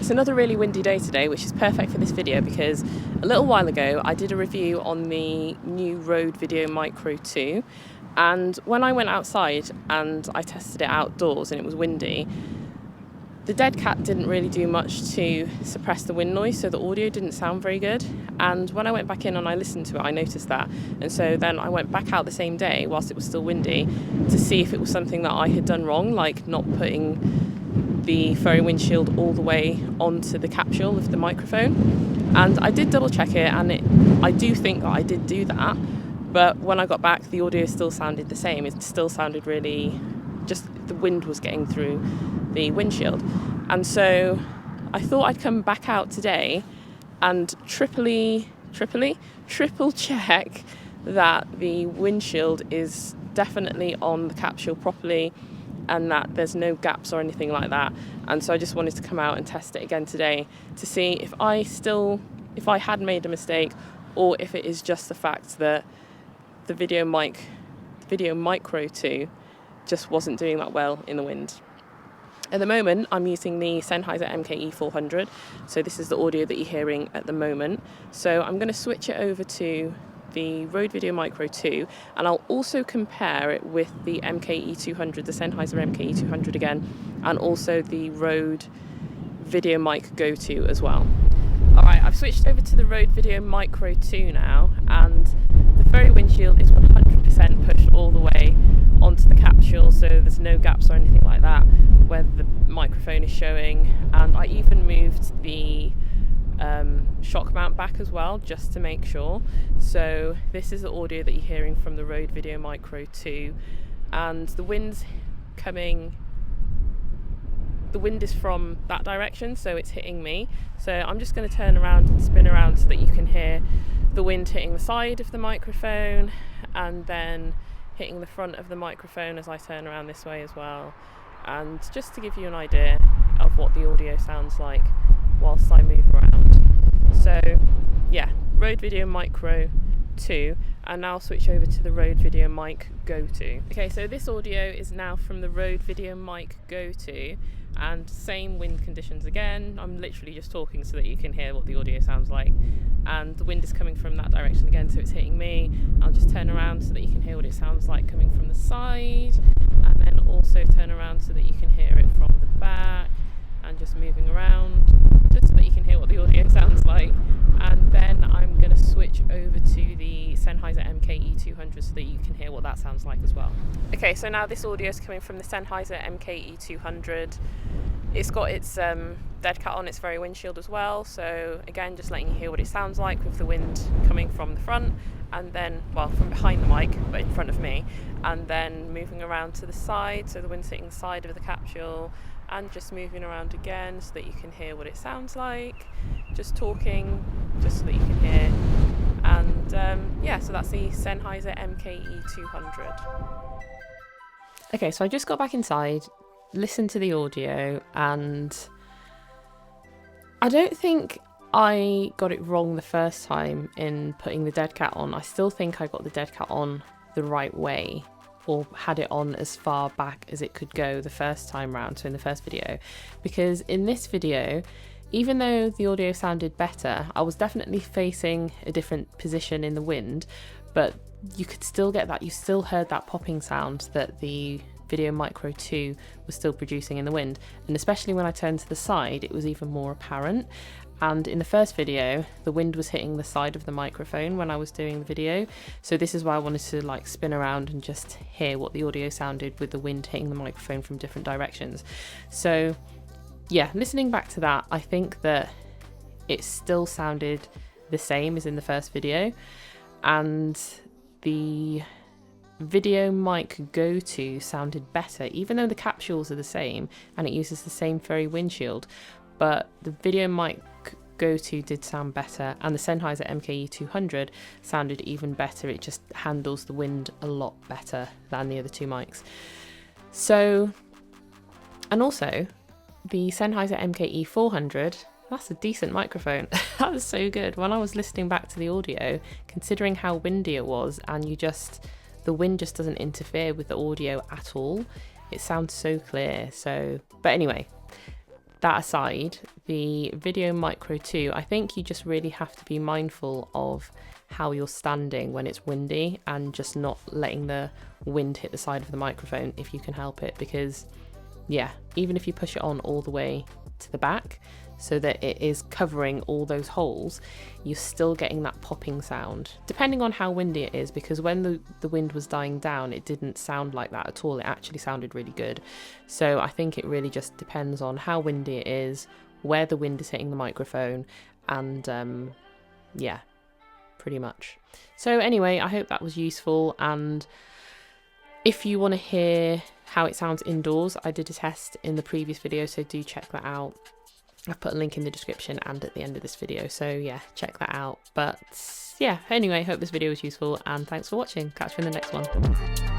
It's another really windy day today, which is perfect for this video because a little while ago I did a review on the new Rode VideoMicro II, and when I went outside and I tested it outdoors and it was windy, the dead cat didn't really do much to suppress the wind noise, so the audio didn't sound very good. And when I went back in and I listened to it, I noticed that. And so then I went back out the same day whilst it was still windy to see if it was something that I had done wrong, like not putting the furry windshield all the way onto the capsule of the microphone. And I did double check it, and I do think that I did do that. But when I got back, the audio still sounded the same. It still sounded really, just the wind was getting through the windshield. And so I thought I'd come back out today and triple check that the windshield is definitely on the capsule properly and that there's no gaps or anything like that. And so I just wanted to come out and test it again today to see if I had made a mistake, or if it is just the fact that the VideoMicro II just wasn't doing that well in the wind. At the moment, I'm using the Sennheiser MKE 400, so this is the audio that you're hearing at the moment. So I'm going to switch it over to the Rode VideoMicro II, and I'll also compare it with the MKE 200, the Sennheiser MKE 200 again, and also the Rode VideoMic GO II as well. Alright, I've switched over to the Rode VideoMicro II now, and the furry windshield is 100% pushed all the way onto the capsule, so there's no gaps or anything like that where the microphone is showing. And I even moved the shock mount back as well, just to make sure. So this is the audio that you're hearing from the Rode VideoMicro II, and the wind is from that direction, so it's hitting me. So I'm just going to turn around and spin around so that you can hear the wind hitting the side of the microphone and then hitting the front of the microphone as I turn around this way as well. And just to give you an idea of what the audio sounds like whilst I move around. So yeah, Rode VideoMicro II, and now I'll switch over to the Rode VideoMic GO II. Okay, so this audio is now from the Rode VideoMic GO II, and same wind conditions again. I'm literally just talking so that you can hear what the audio sounds like, and the wind is coming from that direction again, so it's hitting me. I'll just turn around so that you can hear what it sounds like coming from the side, and then also turn around so that you can hear it from the back, and just moving around just so that you can hear what the audio sounds like. And then I'm going to switch over to the Sennheiser MKE 200 so that you can hear what that sounds like as well. Okay, so now this audio is coming from the Sennheiser MKE 200. It's got its dead cat on its very windshield as well, so again, just letting you hear what it sounds like with the wind coming from the front, and then, well, from behind the mic, but in front of me, and then moving around to the side, so the wind's hitting the side of the capsule, and just moving around again so that you can hear what it sounds like, just talking just so that you can hear. And yeah, so that's the Sennheiser MKE 200. Okay, so I just got back inside, listened to the audio, and I don't think I got it wrong the first time in putting the dead cat on. I still think I got the dead cat on the right way, or had it on as far back as it could go the first time round, so in the first video. Because in this video, even though the audio sounded better, I was definitely facing a different position in the wind, but you could still get that, you still heard that popping sound that the VideoMicro II was still producing in the wind. And especially when I turned to the side, it was even more apparent. And in the first video, the wind was hitting the side of the microphone when I was doing the video. So this is why I wanted to like spin around and just hear what the audio sounded with the wind hitting the microphone from different directions. So yeah, listening back to that, I think that it still sounded the same as in the first video. And the VideoMic GO II sounded better, even though the capsules are the same and it uses the same furry windshield. But the VideoMic GO II did sound better, and the Sennheiser MKE 200 sounded even better. It just handles the wind a lot better than the other two mics. So, and also the Sennheiser MKE 400, that's a decent microphone. That was so good. When I was listening back to the audio, considering how windy it was, and the wind just doesn't interfere with the audio at all, it sounds so clear. So, but anyway, that aside, the VideoMicro II, I think you just really have to be mindful of how you're standing when it's windy and just not letting the wind hit the side of the microphone if you can help it, because yeah, even if you push it on all the way to the back so that it is covering all those holes, you're still getting that popping sound, depending on how windy it is, because when the wind was dying down, it didn't sound like that at all. It actually sounded really good. So I think it really just depends on how windy it is, where the wind is hitting the microphone, and yeah, pretty much. So anyway, I hope that was useful, and if you want to hear how it sounds indoors, I did a test in the previous video, so do check that out. I've put a link in the description and at the end of this video, so yeah, check that out. But yeah, anyway, hope this video was useful, and thanks for watching. Catch you in the next one.